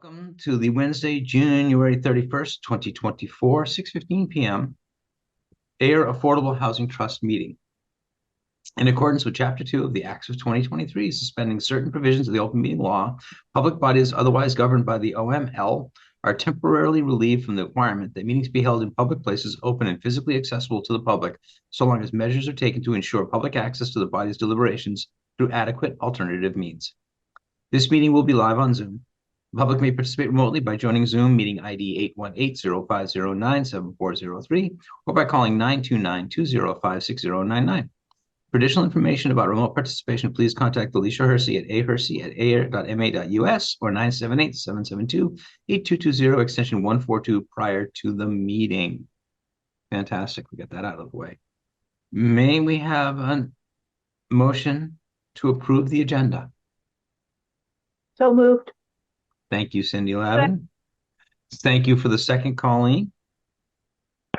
Welcome to the Wednesday, January 31st, 2024, 6:15 p.m. Ayer Affordable Housing Trust meeting. In accordance with Chapter 2 of the Acts of 2023, suspending certain provisions of the open meeting law, public bodies otherwise governed by the OML are temporarily relieved from the requirement that meetings be held in public places open and physically accessible to the public, so long as measures are taken to ensure public access to the body's deliberations through adequate alternative means. This meeting will be live on Zoom. The public may participate remotely by joining Zoom meeting ID 818-0509-7403 or by calling 929-205-6099. For additional information about remote participation, please contact Alicia Hersey at ahersey@ayer.ma.us or 978-772-8220 extension 142 prior to the meeting. Fantastic. We got that out of the way. May we have a motion to approve the agenda? So moved. Thank you, Cindy Lavin. Thank you for the second, Colleen.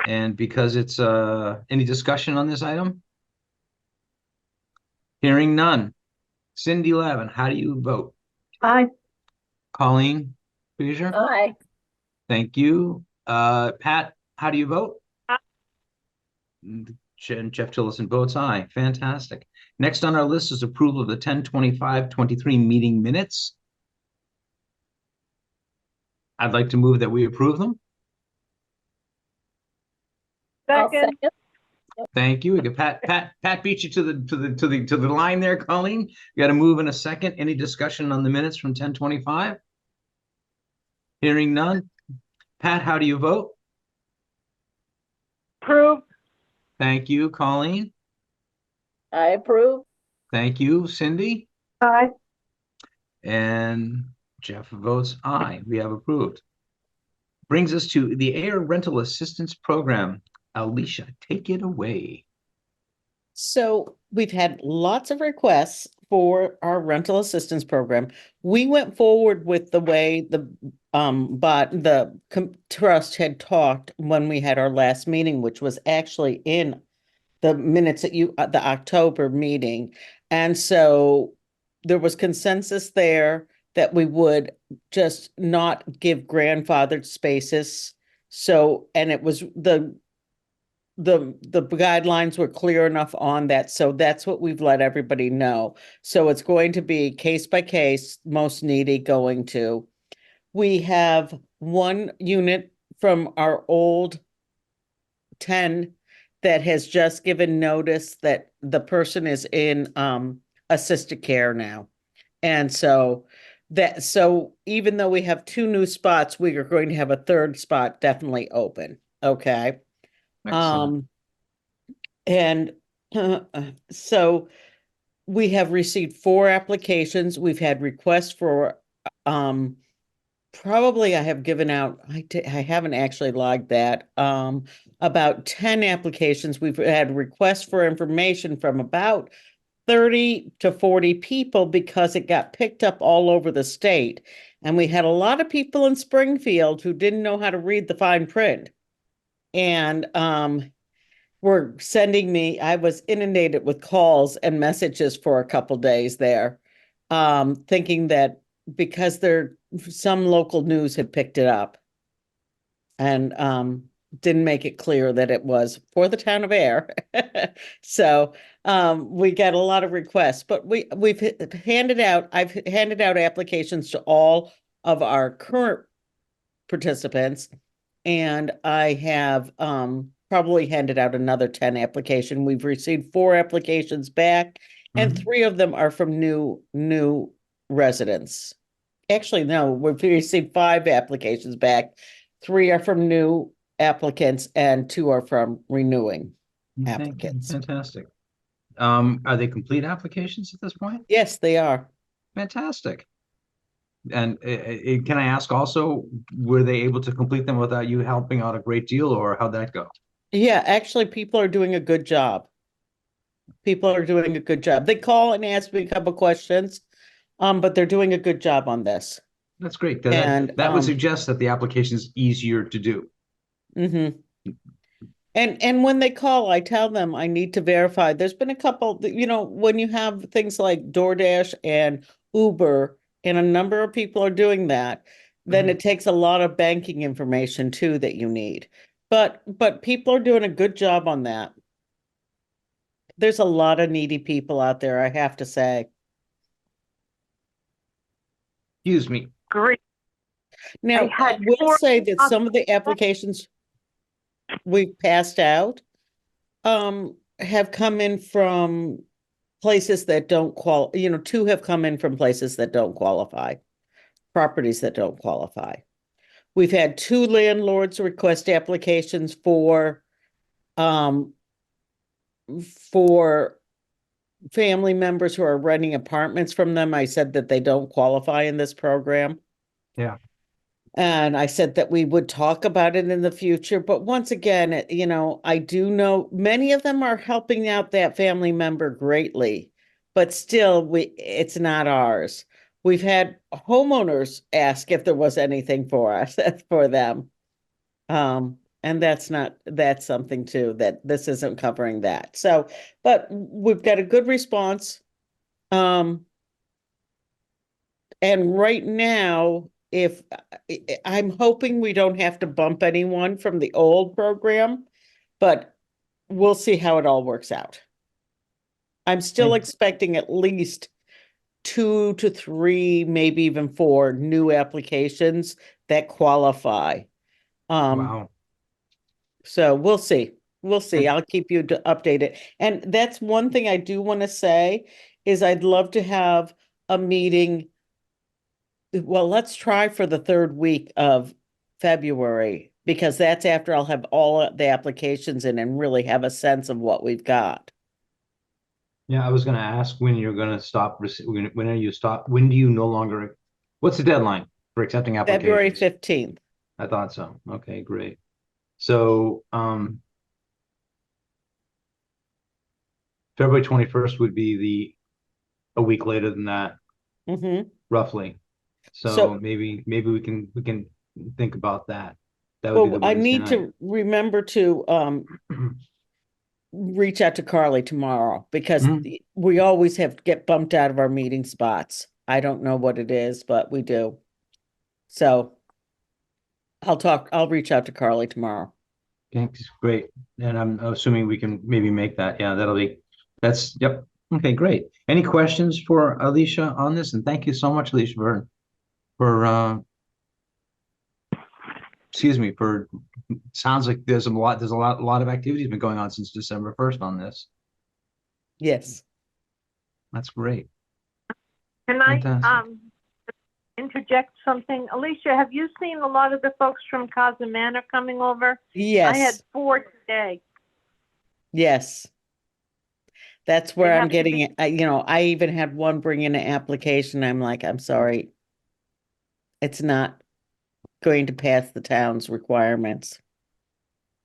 And because it's any discussion on this item? Hearing none. Cindy Lavin, how do you vote? Aye. Colleen Fraser? Aye. Thank you. Pat, how do you vote? Aye. Jeff Tillison votes aye. Fantastic. Next on our list is approval of the 10/25/23 meeting minutes. I'd like to move that we approve them. Second. Thank you. Pat beat you to the line there, Colleen. You got to move in a second. Any discussion on the minutes from 10/25? Hearing none. Pat, how do you vote? Approve. Thank you, Colleen. I approve. Thank you, Cindy. Aye. And Jeff votes aye. We have approved. Brings us to the Ayer Rental Assistance Program. Alicia, take it away. So we've had lots of requests for our rental assistance program. We went forward with the way the trust had talked when we had our last meeting, which was actually in the minutes at the October meeting. And so there was consensus there that we would just not give grandfathered spaces. So, and it was the guidelines were clear enough on that. So that's what we've let everybody know. So it's going to be case by case, most needy going to. We have one unit from our old 10 that has just given notice that the person is in assisted care now. And so even though we have two new spots, we are going to have a third spot definitely open. Okay. Excellent. So we have received 4 applications. We've had requests for probably I have given out, I haven't actually logged that, about 10 applications. We've had requests for information from about 30 to 40 people because it got picked up all over the state. And we had a lot of people in Springfield who didn't know how to read the fine print. And were sending me, I was inundated with calls and messages for a couple days there, thinking that because some local news had picked it up and didn't make it clear that it was for the town of Ayer. So we got a lot of requests, but I've handed out applications to all of our current participants, and I have probably handed out another 10 applications. We've received 4 applications back, and 3 of them are from new residents. Actually, no, we've received 5 applications back. 3 are from new applicants and 2 are from renewing applicants. Fantastic. Are they complete applications at this point? Yes, they are. Fantastic. And can I ask also, were they able to complete them without you helping out a great deal, or how'd that go? Yeah, actually, people are doing a good job. They call and ask me a couple questions, but they're doing a good job on this. That's great. And that would suggest that the application is easier to do. Mm-hmm. And when they call, I tell them I need to verify. There's been a couple, when you have things like DoorDash and Uber, and a number of people are doing that, then it takes a lot of banking information too that you need. But people are doing a good job on that. There's a lot of needy people out there, I have to say. Excuse me. Great. Now, I had will four say that some of the applications we've passed out have come in from places that don't two have come in from places that don't qualify, properties that don't qualify. We've had 2 landlords request applications for family members who are renting apartments from them. I said that they don't qualify in this program. Yeah. And I said that we would talk about it in the future. But once again, I do know many of them are helping out that family member greatly, but still it's not ours. We've had homeowners ask if there was anything for us, for them. And that's something too, that this isn't covering that. So, but we've got a good response. And right now, if I'm hoping we don't have to bump anyone from the old program, but we'll see how it all works out. I'm still Thank- expecting at least 2 to 3, maybe even 4 new applications that qualify. Wow. So we'll see. We'll see. I'll keep you updated. And that's one thing I do want to say is I'd love to have a meeting. Well, let's try for the 3rd week of February, because that's after I'll have all the applications in and really have a sense of what we've got. Yeah, I was going to ask when you're going to stop. When are you stop? When do you no longer? What's the deadline for accepting February applications? 15th. I thought so. Okay, great. So, February 21st would be a week later than that, Mm-hmm. roughly. So So, maybe we can think about that. That would be well, the I Wednesday need night. to remember to reach out to Carly tomorrow, because Mhm. we always have to get bumped out of our meeting spots. I don't know what it is, but we do. So I'll reach out to Carly tomorrow. Thanks, great. And I'm assuming we can maybe make that. Yeah, yep. Okay, great. Any questions for Alicia on this? And thank you so much, Alicia, for excuse me, sounds like there's a lot of activities been going on since December 1st on this. Yes. That's great. Can I Fantastic. interject something? Alicia, have you seen a lot of the folks from Casa Manor coming over? Yes. I had 4 today. Yes. That's where They I'm have to getting be- it. I even had one bring in an application. I'm like, I'm sorry. It's not going to pass the town's requirements.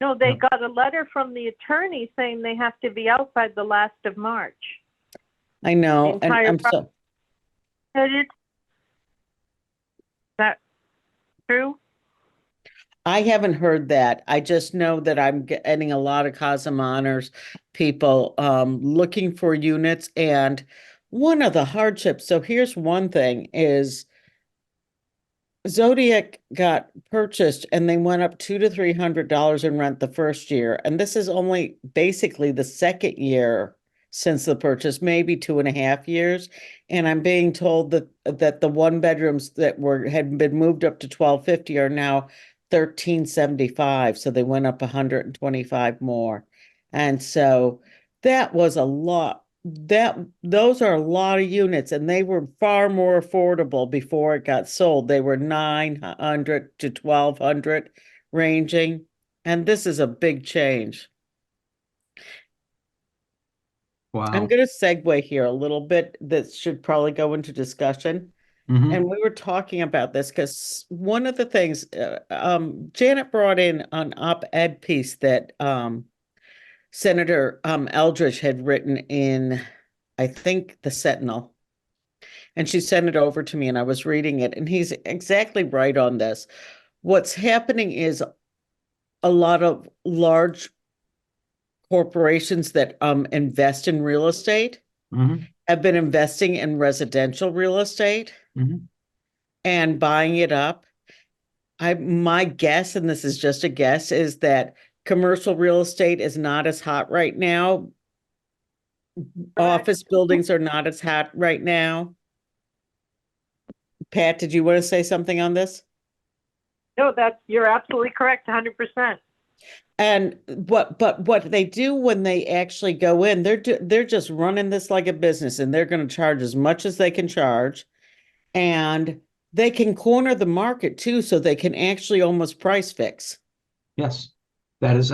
No, they Yep. got a letter from the attorney saying they have to be out by the last of March. I know, The and entire I'm so, Is that true? I haven't heard that. I just know that I'm getting a lot of Casa Honors people looking for units. And one of the hardships, so here's one thing is Zodiac got purchased and they went up $200 to $300 in rent the first year. And this is only basically the second year since the purchase, maybe 2.5 years. And I'm being told that the 1 bedrooms that had been moved up to 1250 are now 1375. So they went up 125 more. And so that was a lot. Those are a lot of units, and they were far more affordable before it got sold. They were 900 to 1200 ranging, and this is a big change. I'm Wow. going to segue here a little bit. That should probably go into discussion. Mhm. And we were talking about this because one of the things Janet brought in an op-ed piece that Senator Eldridge had written in, I think, the Sentinel. And she sent it over to me and I was reading it, and he's exactly right on this. What's happening is a lot of large corporations that invest in real estate Mhm. have been investing in residential real estate Mhm. and buying it up. My guess, and this is just a guess, is that commercial real estate is not as hot right now. Office buildings are not as hot right now. Pat, did you want to say something on this? No, you're absolutely correct, 100%. And what they do when they actually go in, they're just running this like a business, and they're going to charge as much as they can charge, and they can corner the market too, so they can actually almost price fix. Yes, that's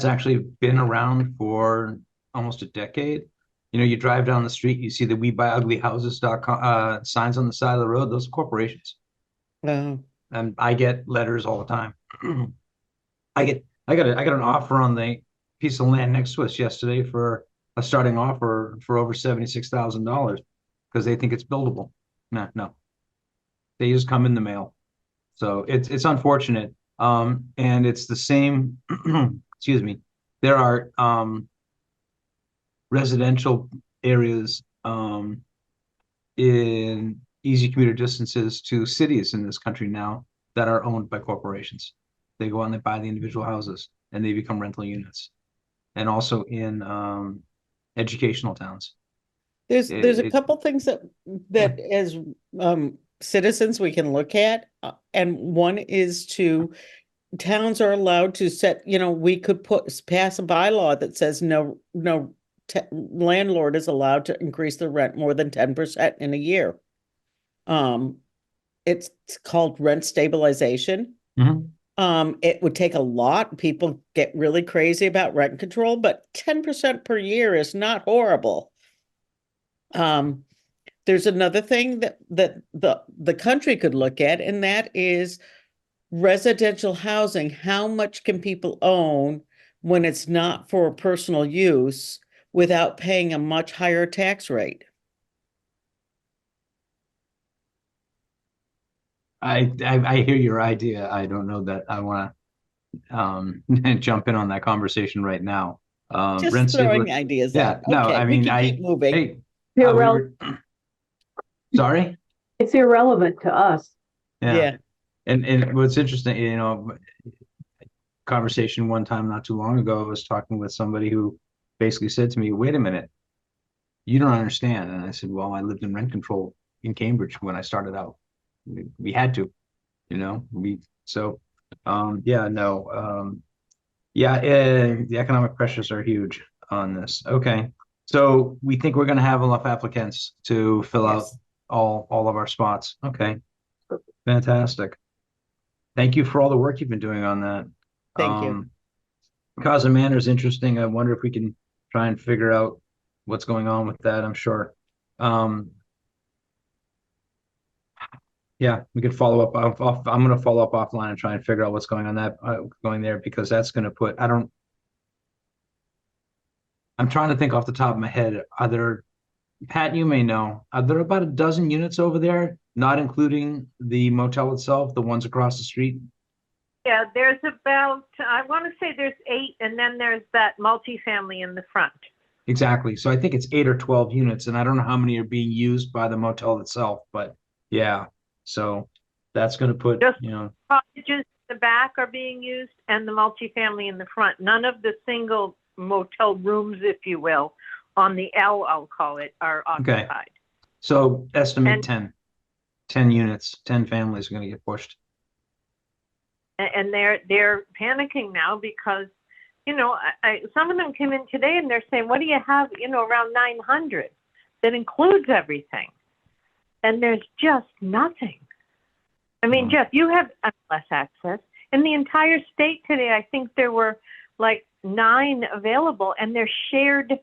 actually been around for almost a decade. You know, you drive down the street, you see the We Buy Ugly Houses.com signs on the side of the road. Those are corporations, Oh, and I get letters all the time. I got an offer on the piece of land next to us yesterday for a starting offer for over $76,000 because they think it's buildable. No, they just come in the mail. So it's unfortunate. And it's the same, excuse me. There are residential areas in easy commuter distances to cities in this country now that are owned by corporations. They go out and they buy the individual houses and they become rental units. And also in educational towns. there's a It, couple things that as citizens we can look at, and one is to towns are allowed to set, we could pass a bylaw that says no landlord is allowed to increase the rent more than 10% in a year. It's called rent stabilization. Mhm. It would take a lot. People get really crazy about rent control, but 10% per year is not horrible. There's another thing that the country could look at, and that is residential housing. How much can people own when it's not for personal use without paying a much higher tax rate? I hear your idea. I don't know that I want to jump in on that conversation right now. Just Rent throwing stability. ideas Yeah, out. no, Okay, I we mean, can keep moving. hey, we Irrelevant. were, sorry. It's irrelevant to us. Yeah. Yeah. And what's interesting, conversation one time not too long ago, I was talking with somebody who basically said to me, wait a minute, you don't understand. And I said, well, I lived in rent control in Cambridge when I started out. We had to, yeah, no, the economic pressures are huge on this. Okay. So we think we're going to have enough applicants to fill out Yes. all of our spots. Okay. Fantastic. Thank you for all the work you've been doing on that. Thank you. Casa Manor is interesting. I wonder if we can try and figure out what's going on with that. I'm sure. Yeah, we could follow up. I'm going to follow up offline and try and figure out what's going on going there, because that's going to put, I'm trying to think off the top of my head. Pat, you may know, are there about a dozen units over there, not including the motel itself, the ones across the street? Yeah, there's about, I want to say there's 8, and then there's that multifamily in the front. Exactly. So I think it's 8 or 12 units, and I don't know how many are being used by the motel itself, but yeah. So that's going to put, Just cottages in the back are being used, and the multifamily in the front. None of the single motel rooms, if you will, on the L, I'll call it, are occupied. Okay. So estimate And- 10 units, 10 families are going to get pushed. And they're panicking now because, some of them came in today and they're saying, what do you have, around 900 that includes everything? And there's just nothing. I mean, Jeff, you have MLS access. In the entire state today, I think there were like 9 available, and they're shared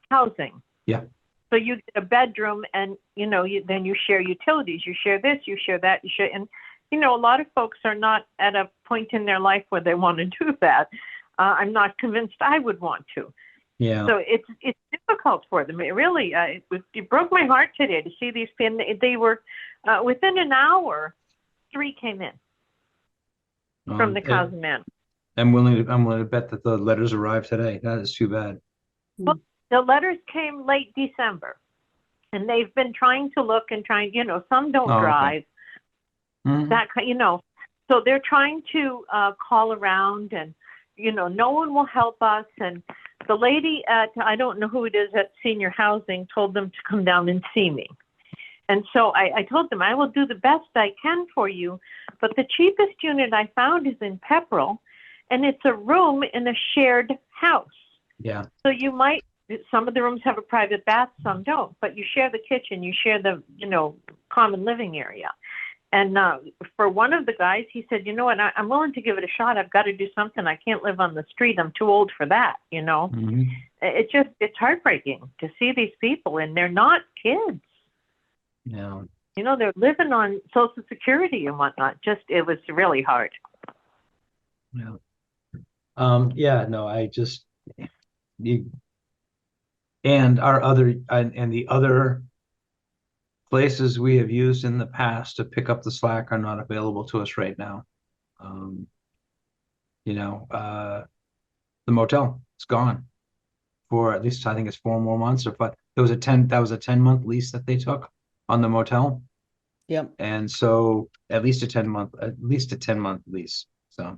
housing. Yeah. So you get a bedroom, and then you share utilities. You share this, you share that, you share, and a lot of folks are not at a point in their life where they want to do that. I'm not convinced I would want to. Yeah. So it's difficult for them. It really it broke my heart today to see these people. They were within an hour, 3 came in from the Casa Manor. I'm willing to bet that the letters arrived today. That is too bad. Well, the letters came late December, and they've been trying to look and some don't Oh, okay. drive. Mhm. That so they're trying to call around, and no one will help us. And the lady at, I don't know who it is at senior housing, told them to come down and see me. And so I told them I will do the best I can for you, but the cheapest unit I found is in Pepperell, and it's a room in a shared house. Yeah. So some of the rooms have a private bath, some don't, but you share the kitchen, you share the, common living area. And for one of the guys, he said, you know what, I'm willing to give it a shot. I've got to do something. I can't live on the street. I'm too old for that, Mm-hmm. It's heartbreaking to see these people, and they're not kids. Yeah. They're living on Social Security and whatnot. It was really hard. Yeah. Yeah, no, and the other places we have used in the past to pick up the slack are not available to us right now. The motel, it's gone for at least, I think it's 4 more months, but that was a 10-month lease that they took on the motel. Yep. And so at least a 10-month lease. So,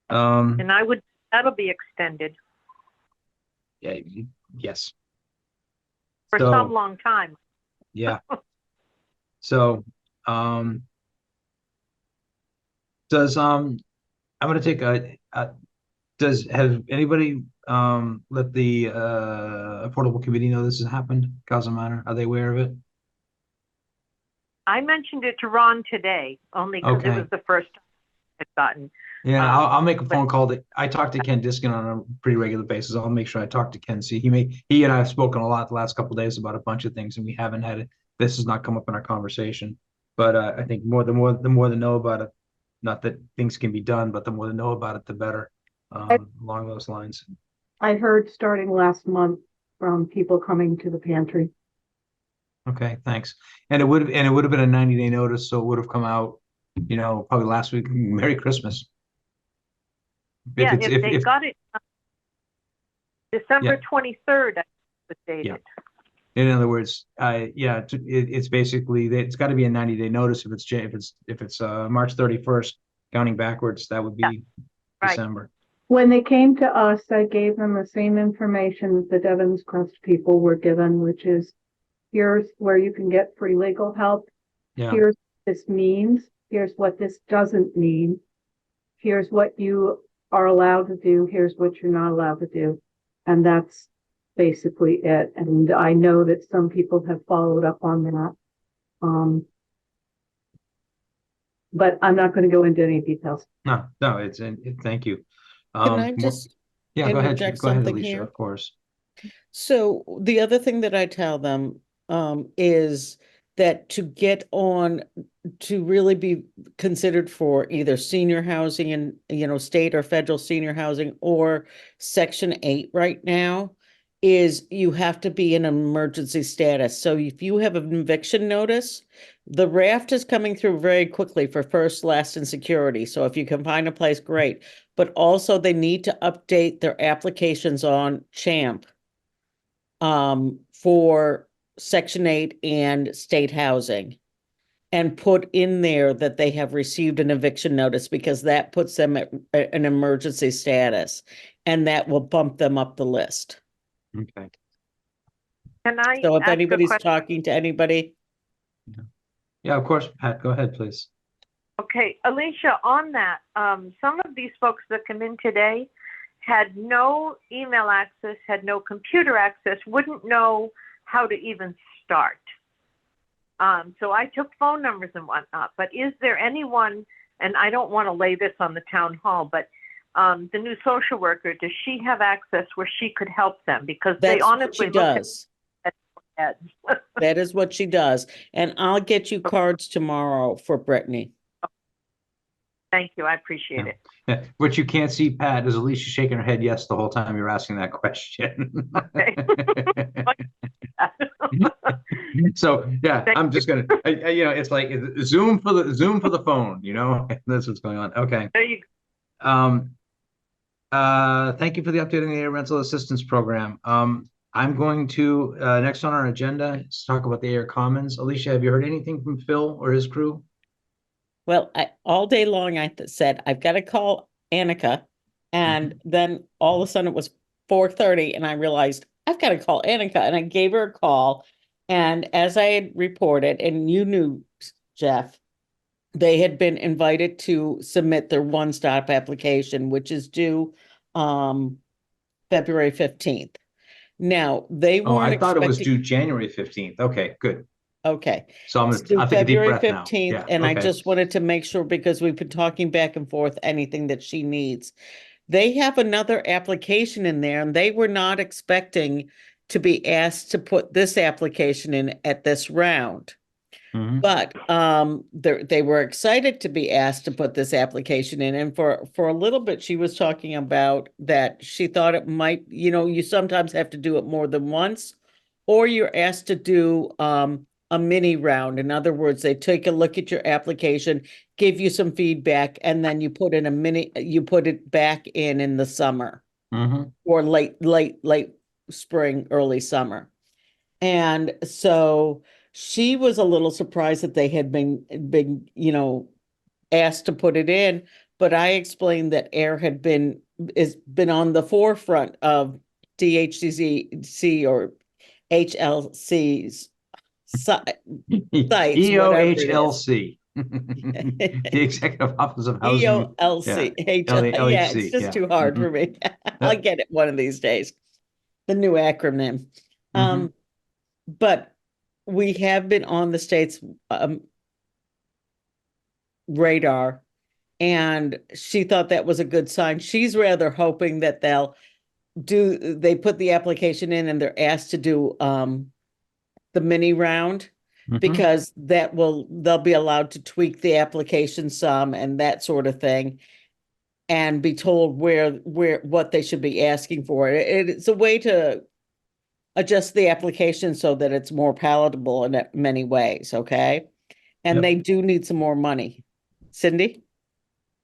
And that'll be extended yeah, yes. for So, some long time. yeah. So, I'm going to take have anybody let the affordable committee know this has happened? Casa Minor, are they aware of it? I mentioned it to Ron today, only because Okay. it was the first time I'd gotten. Yeah, I'll make a phone call. I talk to Ken Diskin on a pretty regular basis. I'll make sure I talk to Ken. See, he and I have spoken a lot the last couple of days about a bunch of things, and we haven't had it. This has not come up in our conversation. But I think the more they know about it, not that things can be done, but the more they know about it, the better. Along those lines. I heard starting last month from people coming to the pantry. Okay, thanks. And it would have been a 90-day notice, so it would have come out, probably last week. Merry Christmas. Yeah, if they got it December 23rd, was dated. Yeah. In other words, it's basically it's got to be a 90-day notice. If it's March 31st, counting backwards, that would be December. When they came to us, I gave them the same information the Devon's Crest people were given, which is, here's where you can get free legal help. Yeah. Here's what this means. Here's what this doesn't mean. Here's what you are allowed to do. Here's what you're not allowed to do. And that's basically it. And I know that some people have followed up on that. But I'm not going to go into any details. No, thank you. Can I just go ahead. interject Go ahead, something Alicia, here? of course. So the other thing that I tell them is that to get on to really be considered for either senior housing and state or federal senior housing or Section 8 right now is you have to be in emergency status. So if you have an eviction notice, the raft is coming through very quickly for first, last, and security. So if you can find a place, great. But also they need to update their applications on CHAMP for Section 8 and state housing, and put in there that they have received an eviction notice, because that puts them at an emergency status, and that will bump them up the list. Okay. Can I So if ask a anybody's question? talking to anybody, Yeah, of course, Pat, go ahead, please. Okay, Alicia, on that, some of these folks that come in today had no email access, had no computer access, wouldn't know how to even start. So I took phone numbers and whatnot, but is there anyone, and I don't want to lay this on the town hall, but the new social worker, does she have access where she could help them? Because they that's what honestly she look at does. heads. That is what she does. And I'll get you cards tomorrow for Brittany. Thank you, I appreciate it. Yeah. What you can't see, Pat, is Alicia shaking her head yes the whole time you're asking that question. Okay. So yeah, Thank I'm just gonna, it's like Zoom for the phone, that's what's going on. Okay. There you go. Thank you for the update on the Ayer rental assistance program. I'm going to next on our agenda is talk about the Ayer Commons. Alicia, have you heard anything from Phil or his crew? Well, all day long I said, I've got to call Annika. And then all of a sudden it was 4:30 and I realized I've got to call Annika. And I gave her a call. And as I had reported, and you knew, Jeff, they had been invited to submit their one-stop application, which is due February 15th. Now, they Oh, weren't I thought it was expecting, due January 15th. Okay, good. okay. So It's due I'll take a deep February breath now. 15th, Yeah, and I okay. just wanted to make sure because we've been talking back and forth anything that she needs. They have another application in there, and they were not expecting to be asked to put this application in at this round. Mhm. But they were excited to be asked to put this application in. And for a little bit, she was talking about that she thought it might, you sometimes have to do it more than once, or you're asked to do a mini round. In other words, they take a look at your application, give you some feedback, and then you put it back in the summer Mhm. or late spring, early summer. And so she was a little surprised that they had been, asked to put it in, but I explained that Air had been on the forefront of DHCC or HLC's sites, whatever it is. EOHLC. The Executive Office of Housing. Yeah. EOLC, yeah, it's LHC. just Yeah. too hard Mhm. for me. I'll Yep. get it one of these days. The new acronym. Mhm. But we have been on the state's radar, and she thought that was a good sign. She's rather hoping that they put the application in and they're asked to do the mini round Mhm. because they'll be allowed to tweak the application some and that sort of thing and be told what they should be asking for. It's a way to adjust the application so that it's more palatable in many ways, okay? And Yep. they do need some more money. Cindy?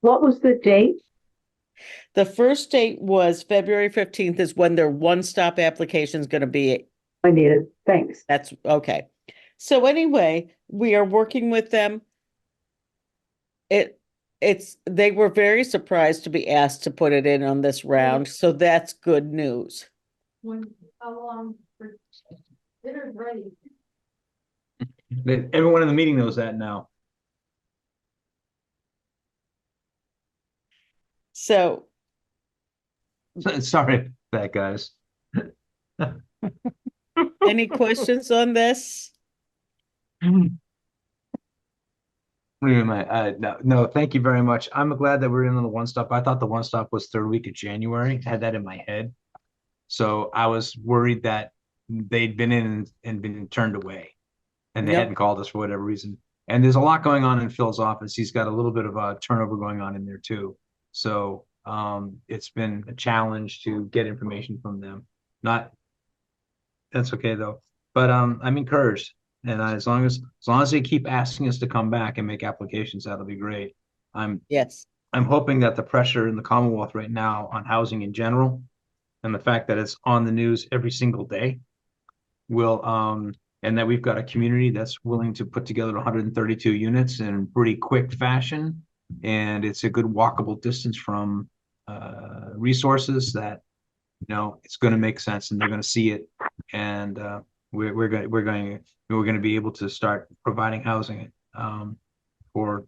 What was the date? The first date was February 15th is when their one-stop application is going to be. I needed, thanks. That's okay. So anyway, we are working with them. They were very surprised to be asked to put it in on this round, so that's good news. How long for dinner's ready? Everyone in the meeting knows that now. So Sorry for that, guys. any questions on this? No, thank you very much. I'm glad that we're in on the one stop. I thought the one stop was third week of January. I had that in my head. So I was worried that they'd been in and been turned away and they Yep. hadn't called us for whatever reason. And there's a lot going on in Phil's office. He's got a little bit of a turnover going on in there too. So it's been a challenge to get information from them. That's okay though. But I'm encouraged. And as long as they keep asking us to come back and make applications, that'll be great. Yes. I'm hoping that the pressure in the Commonwealth right now on housing in general and the fact that it's on the news every single day will and that we've got a community that's willing to put together 132 units in pretty quick fashion, and it's a good walkable distance from resources that it's going to make sense and they're going to see it, and we're going to be able to start providing housing for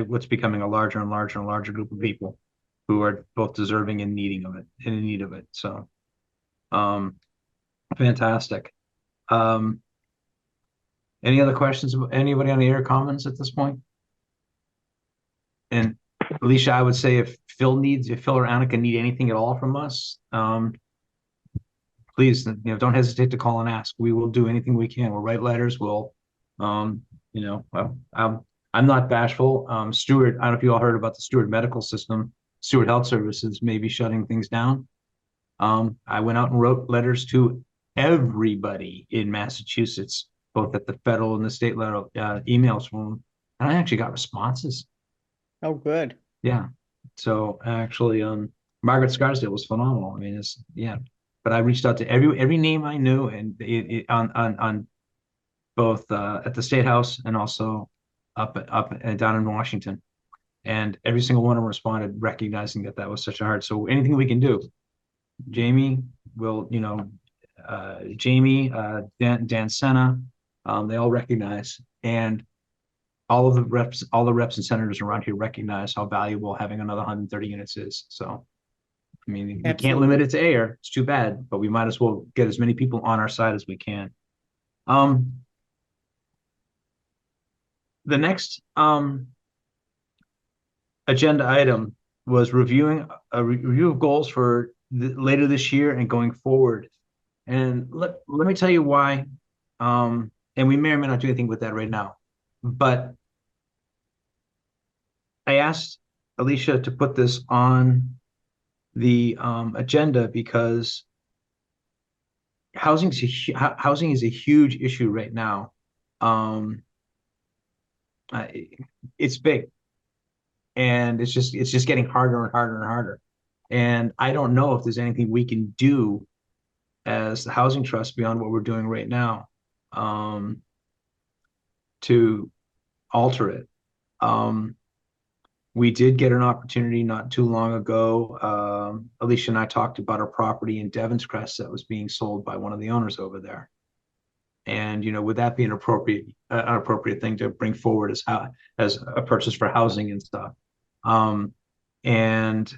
what's becoming a larger and larger and larger group of people who are both deserving and needing of it and in need of it. So fantastic. Any other questions? Anybody on the air comments at this point? And Alicia, I would say if Phil or Annika need anything at all from us, please, don't hesitate to call and ask. We will do anything we can. We'll write letters. Well, I'm not bashful. Stewart, I don't know if you all heard about the Stewart Medical System. Stewart Health Services may be shutting things down. I went out and wrote letters to everybody in Massachusetts, both at the federal and the state level, emails from them, and I actually got responses. Oh, good. Yeah. So actually, Margaret Scarsdale was phenomenal. I mean, but I reached out to every name I knew, and on both at the State House and also up and down in Washington. And every single one of them responded, recognizing that that was such a hard. So anything we can do, Jamie will, Jamie, Dan Senna, they all recognize, and all the reps and senators around here recognize how valuable having another 130 units is. So, I mean, we can't limit Absolutely. it to Ayer. It's too bad, but we might as well get as many people on our side as we can. The next agenda item was reviewing a review of goals for later this year and going forward. And let me tell you why. And we may or may not do anything with that right now. But I asked Alicia to put this on the agenda because housing is a huge issue right now. It's big, and it's just getting harder and harder and harder. And I don't know if there's anything we can do as the housing trust beyond what we're doing right now to alter it. We did get an opportunity not too long ago. Alicia and I talked about a property in Devon's Crest that was being sold by one of the owners over there. And would that be an appropriate thing to bring forward as a purchase for housing and stuff? And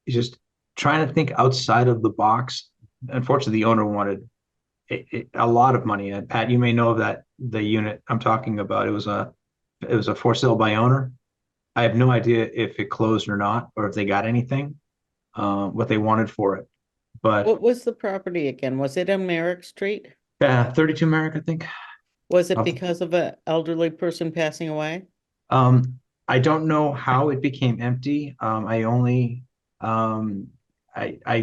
just trying to think outside of the box. Unfortunately, the owner wanted a lot of money. And Pat, you may know of the unit I'm talking about. It was a for sale by owner. I have no idea if it closed or not, or if they got anything, what they wanted for it. But What was the property again? Was it on Merrick Street? 32 Merrick, I think. Was it Oh. because of an elderly person passing away? I don't know how it became empty. I only I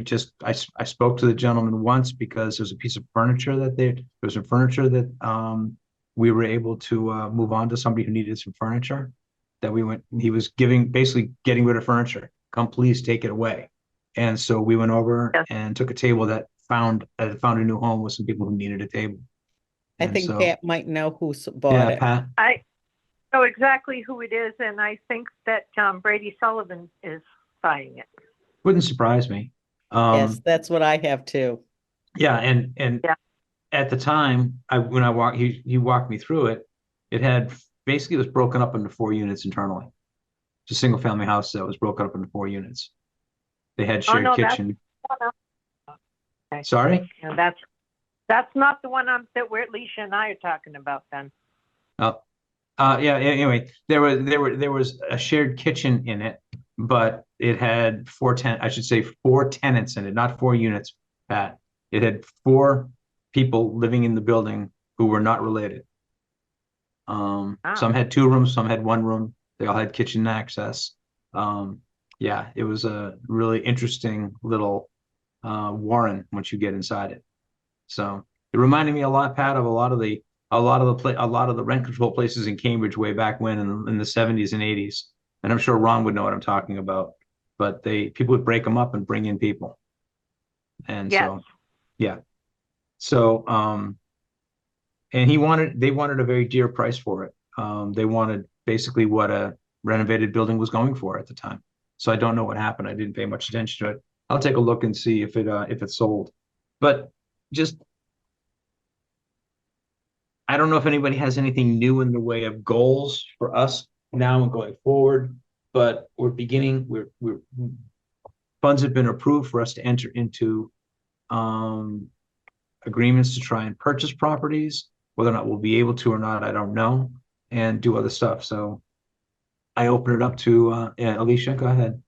spoke to the gentleman once because there's a piece of furniture there's some furniture that we were able to move on to somebody who needed some furniture that he was basically getting rid of furniture. Come please take it away. And so we went over and took a table that found a new home with some people who needed a table. I And think so, Pat might know who bought yeah, it. Pat. I know exactly who it is, and I think that Brady Sullivan is buying it. Wouldn't surprise me. Yes, that's what I have too. Yeah, and Yeah. at the time, when I walked, he walked me through it. It had basically it was broken up into 4 units internally. It's a single family house that was broken up into 4 units. They had shared no, kitchen. Okay. Sorry? No, that's not the one that where Alicia and I are talking about then. Oh, yeah. Anyway, there was a shared kitchen in it, but it had 4 tenants in it, not 4 units, Pat. It had 4 people living in the building who were not related. Some had 2 rooms, some had 1 room. They all had kitchen access. Yeah, it was a really interesting little warren once you get inside it. So it reminded me a lot, Pat, of a lot of the rent control places in Cambridge way back when in the 70s and 80s. And I'm sure Ron would know what I'm talking about. But people would break them up and bring in people. And Yes. so, yeah. So, and they wanted a very dear price for it. They wanted basically what a renovated building was going for at the time. So I don't know what happened. I didn't pay much attention to it. I'll take a look and see if it's sold. But just I don't know if anybody has anything new in the way of goals for us now and going forward, but funds have been approved for us to enter into agreements to try and purchase properties. Whether or not we'll be able to or not, I don't know, and do other stuff. So I open it up to Alicia, go ahead.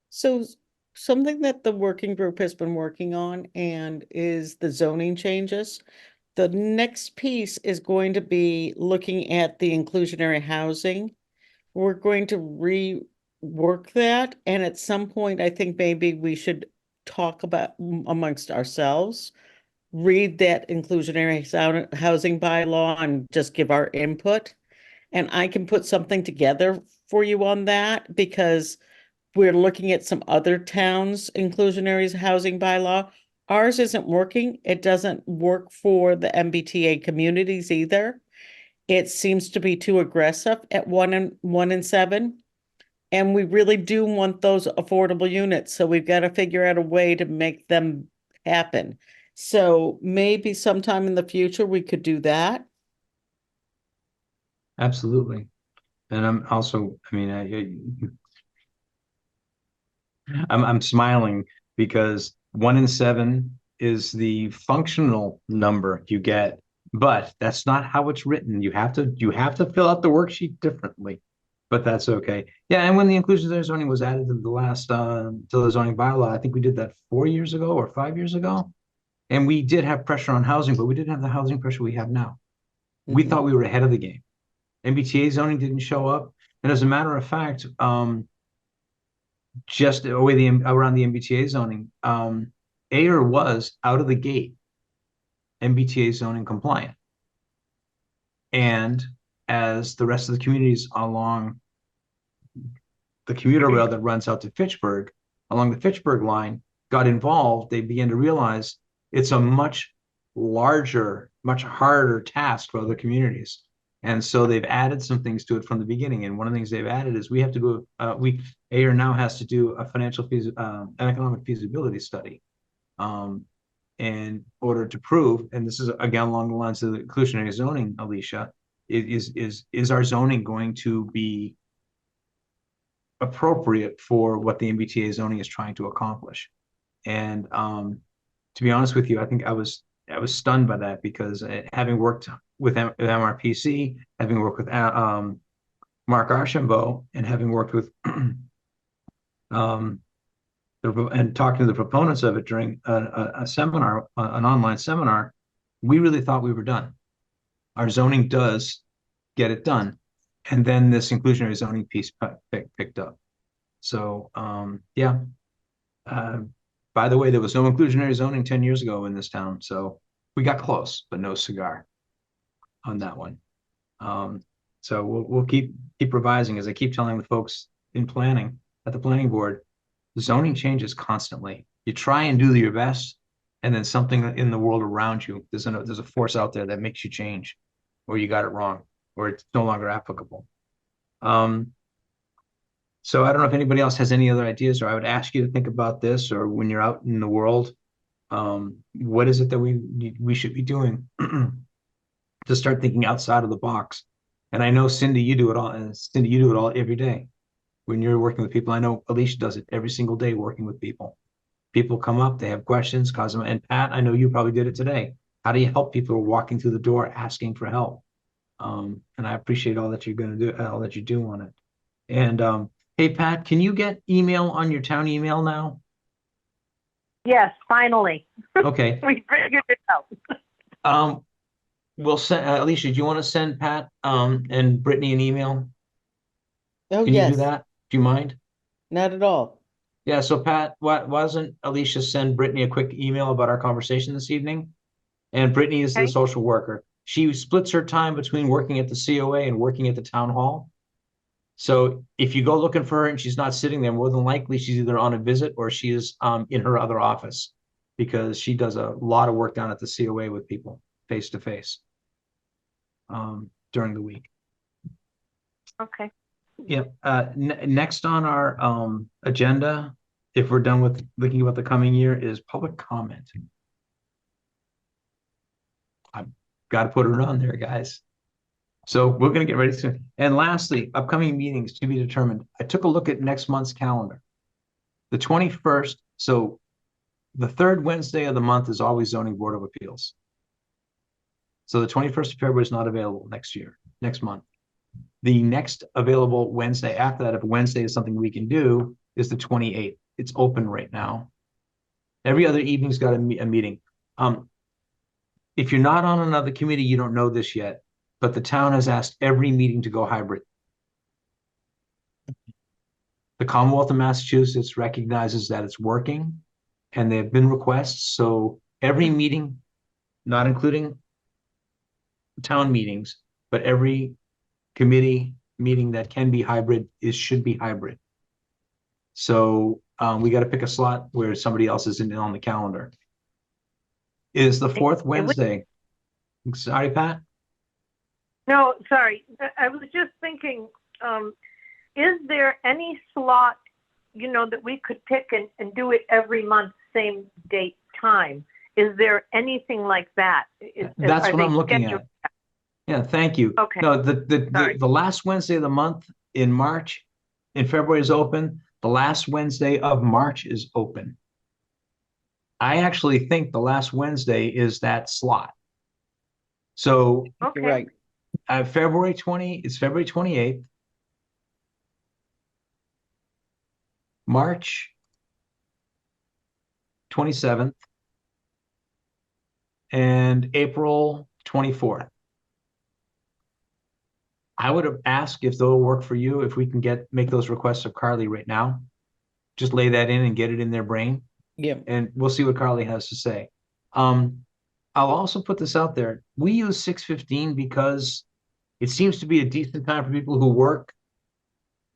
So something that the working group has been working on and is the zoning changes. The next piece is going to be looking at the inclusionary housing. We're going to rework that, and at some point, I think maybe we should talk about amongst ourselves, read that inclusionary housing bylaw and just give our input. And I can put something together for you on that because we're looking at some other towns' inclusionary housing bylaw. Ours isn't working. It doesn't work for the MBTA communities either. it seems to be too aggressive at 1 and 7. And we really do want those affordable units, so we've got to figure out a way to make them happen. So maybe sometime in the future we could do that. Absolutely. And I'm also, I'm smiling because 1 in 7 is the functional number you get, but that's not how it's written. You have to fill out the worksheet differently, but that's okay. Yeah, and when the inclusionary zoning was added to the last to the zoning bylaw, I think we did that 4 years ago or 5 years ago. And we did have pressure on housing, but we didn't have the housing pressure we have now. We thought we were ahead of the game. MBTA zoning didn't show up. And as a matter of fact, just around the MBTA zoning, Ayer was out of the gate MBTA zoning compliant. And as the rest of the communities along the commuter rail that runs out to Fitchburg, along the Fitchburg line, got involved, they began to realize it's a much larger, much harder task for other communities. And so they've added some things to it from the beginning. And one of the things they've added is we have to do Ayer now has to do a an economic feasibility study in order to prove, and this is again along the lines of the inclusionary zoning, Alicia, is our zoning going to be appropriate for what the MBTA zoning is trying to accomplish? And to be honest with you, I think I was stunned by that because having worked with MRPC, having worked with Mark Archambault, and having worked with and talking to the proponents of it during a seminar, an online seminar, we really thought we were done. Our zoning does get it done. And then this inclusionary zoning piece picked up. So, yeah. By the way, there was no inclusionary zoning 10 years ago in this town. So we got close, but no cigar on that one. So we'll keep revising. As I keep telling the folks in planning at the planning board, zoning changes constantly. You try and do your best, and then something in the world around you, there's a force out there that makes you change, or you got it wrong, or it's no longer applicable. So I don't know if anybody else has any other ideas, or I would ask you to think about this, or when you're out in the world, what is it that we should be doing to start thinking outside of the box? And I know Cindy, you do it all, and Cindy, you do it all every day when you're working with people. I know Alicia does it every single day working with people. People come up, they have questions, and Pat, I know you probably did it today. How do you help people who are walking through the door asking for help? And I appreciate all that you're going to do, all that you do on it. And hey, Pat, can you get email on your town email now? Yes, finally. Okay. We figured it out. We'll send Alicia. Do you want to send Pat and Brittany an email? Oh, Can you yes. do that? Do you mind? Not at all. Yeah. So Pat, why doesn't Alicia send Brittany a quick email about our conversation this evening? And Brittany is the Okay. social worker. She splits her time between working at the COA and working at the town hall. So if you go looking for her and she's not sitting there, more than likely she's either on a visit or she is in her other office, because she does a lot of work down at the COA with people face to face during the week. Okay. Yeah. Next on our agenda, if we're done with looking about the coming year, is public comment. I've got to put it on there, guys. So we're going to get ready soon. And lastly, upcoming meetings to be determined. I took a look at next month's calendar. The 21st, so the third Wednesday of the month is always Zoning Board of Appeals. So the 21st of February is not available next month. The next available Wednesday after that, if Wednesday is something we can do, is the 28th. It's open right now. Every other evening's got a meeting. If you're not on another committee, you don't know this yet, but the town has asked every meeting to go hybrid. The Commonwealth of Massachusetts recognizes that it's working, and there have been requests. So every meeting, not including town meetings, but every committee meeting that can be hybrid should be hybrid. So we got to pick a slot where somebody else isn't on the calendar. Is the fourth Wednesday? Sorry, Pat. No, sorry. I was just thinking, is there any slot, that we could pick and do it every month, same date, time? Is there anything like that? That's Are what they I'm looking scheduled? at. Yeah, thank you. Okay. No, Sorry. the last Wednesday of the month in March, in February is open. The last Wednesday of March is open. I actually think the last Wednesday is that slot. So You're Okay. right. it's February 28th. March 27th and April 24th. I would have asked if they'll work for you, if we can make those requests of Carly right now. Just lay that in and get it in their brain, Yeah. and we'll see what Carly has to say. I'll also put this out there. We use 6:15 because it seems to be a decent time for people who work,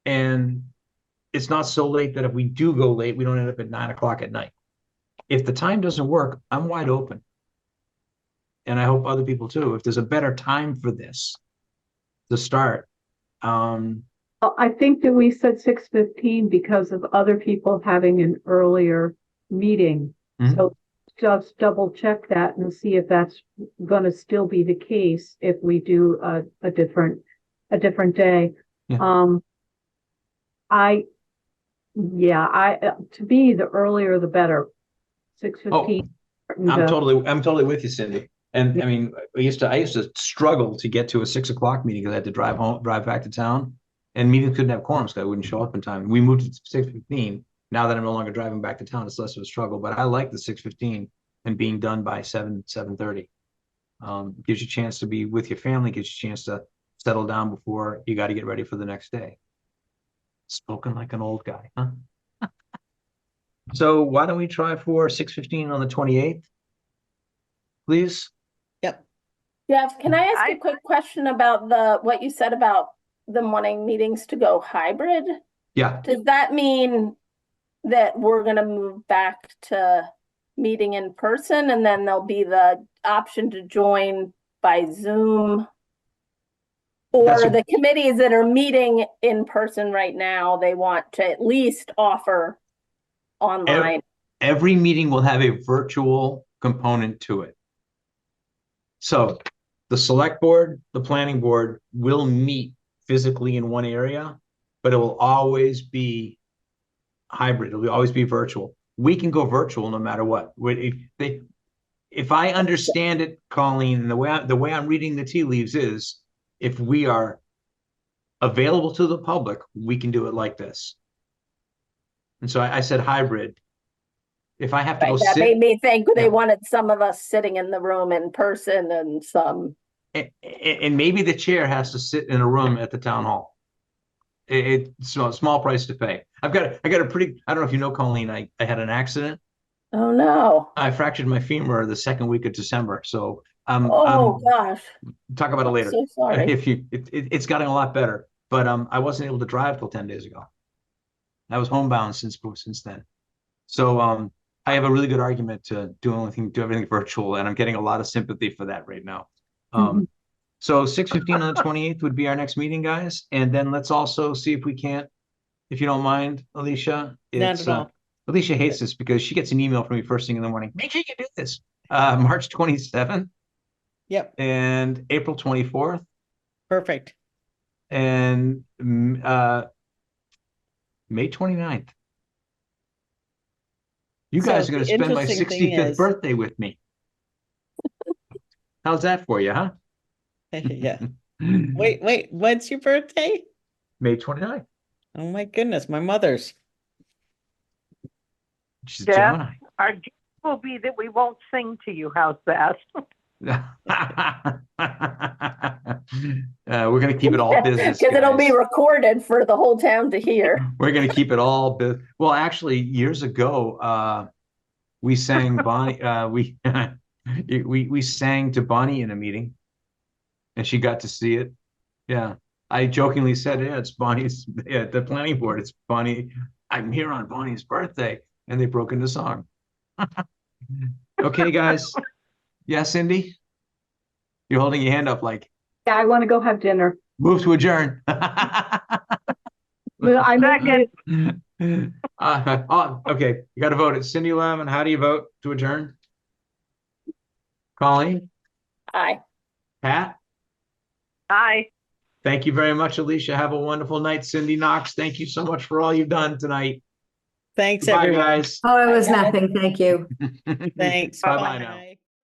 and it's not so late that if we do go late, we don't end up at 9 o'clock at night. If the time doesn't work, I'm wide open. And I hope other people too. If there's a better time for this to start, I think that we said 6:15 because of other people having an earlier meeting. Mhm. So just double check that and see if that's gonna still be the case if we do a different day. Yeah. To me, the earlier the better. 6:15. I'm totally with you, Cindy. And I mean, I used to struggle to get to a 6 o'clock meeting because I had to drive back to town, and meetings couldn't have quorums because I wouldn't show up in time. We moved to 6:15. Now that I'm no longer driving back to town, it's less of a struggle. But I like the 6:15 and being done by 7:30. Gives you a chance to be with your family, gives you a chance to settle down before you got to get ready for the next day. Spoken like an old guy, huh? So why don't we try for 6:15 on the 28th, please? Yep. Jeff, can I ask a quick question about what you said about them wanting meetings to go hybrid? Yeah. Does that mean that we're gonna move back to meeting in person and then there'll be the option to join by Zoom? Or the committees that are meeting in person right now, they want to at least offer online? Every meeting will have a virtual component to it. So the select board, the planning board will meet physically in one area, but it will always be hybrid. It'll always be virtual. We can go virtual no matter what. If I understand it, Colleen, the way I'm reading the tea leaves is, if we are available to the public, we can do it like this. And so I said hybrid. If I have to go That sit, made me think they Yeah. wanted some of us sitting in the room in person and some. and maybe the chair has to sit in a room at the town hall. It's a small price to pay. I got a pretty, I don't know if you know, Colleen, I had an accident. Oh, no. I fractured my femur the second week of December. So Oh, gosh. talk about it I'm later. so sorry. It's gotten a lot better, but I wasn't able to drive till 10 days ago. I was homebound since then. So I have a really good argument to do everything virtual, and I'm getting a lot of sympathy for that right now. So 6:15 on the 28th would be our next meeting, guys. And then let's also see if we can't, if you don't mind, Alicia. Not at all. Alicia hates this because she gets an email from me first thing in the morning. Make sure you do this. March 27th. Yep. And April 24th. Perfect. And May 29th. You guys are going to spend my interesting thing 65th is- birthday with me. How's that for you, huh? Yeah. Wait, when's your birthday? May 29th. Oh my goodness, my mother's. She's Yeah. Gemini. Our joke will be that we won't sing to you. How's that? We're going to keep it all business. Because it'll be guys. recorded for the whole town to hear. We're going to keep it all well, actually, years ago, we sang Bonnie. We sang to Bonnie in a meeting, and she got to see it. Yeah, I jokingly said, "Yeah, it's Bonnie's." Yeah, the planning board. It's Bonnie. I'm here on Bonnie's birthday, and they broke into song. Okay, guys. Yeah, Cindy, you're holding your hand up like Yeah, I want to go have dinner. Move to adjourn. But I Second. Okay, you got to vote. It's Cindy Lemon. How do you vote to adjourn? Colleen? Aye. Pat? Aye. Thank you very much, Alicia. Have a wonderful night. Cindy Knox, thank you so much for all you've done tonight. Thanks, Goodbye, everyone. guys. Oh, it was Bye, guys. nothing. Thank you. Thanks. Bye-bye now.